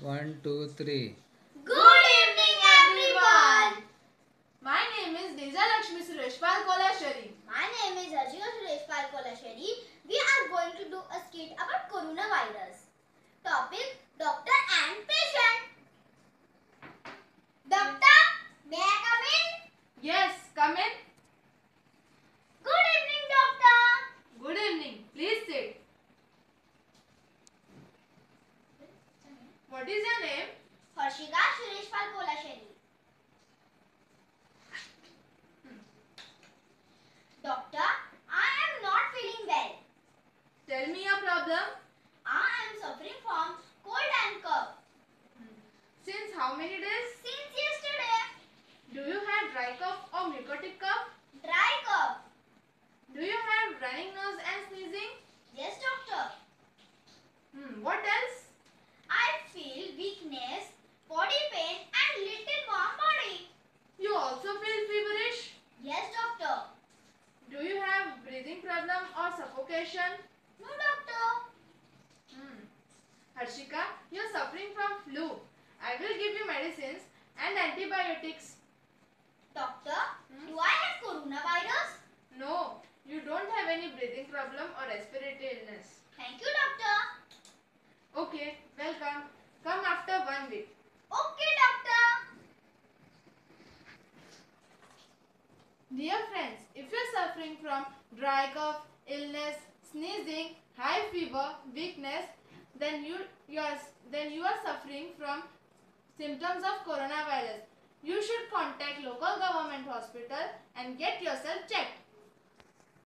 One, two, three. Good evening, everyone. My name is Deja Lakshmi Sureshpal Kolashari. My name is Arjuna Sureshpal Kolashari. We are going to do a skit about coronavirus. Topic: Doctor and patient. Doctor, may I come in? Yes, come in. Good evening, doctor. Good evening. Please sit. What is your name? Harshika Sureshpal Kolashari. Doctor, I am not feeling well. Tell me your problem. I am suffering from cold and cough. Since how many days? Since yesterday. Do you have dry cough or mucotic cough? Dry cough. Do you have running nose and sneezing? Yes, doctor. What else? I feel weakness, body pain and little warm body. You also feel feverish? Yes, doctor. Do you have breathing problem or suffocation? No, doctor. Harshika, you are suffering from flu. I will give you medicines and antibiotics. Doctor, do I have coronavirus? No, you don't have any breathing problem or respiratory illness. Thank you, doctor. Okay, welcome. Come after 1 week. Okay, doctor. Dear friends, if you are suffering from dry cough, illness, sneezing, high fever, weakness, then you are suffering from symptoms of coronavirus. You should contact local government hospital and get yourself checked.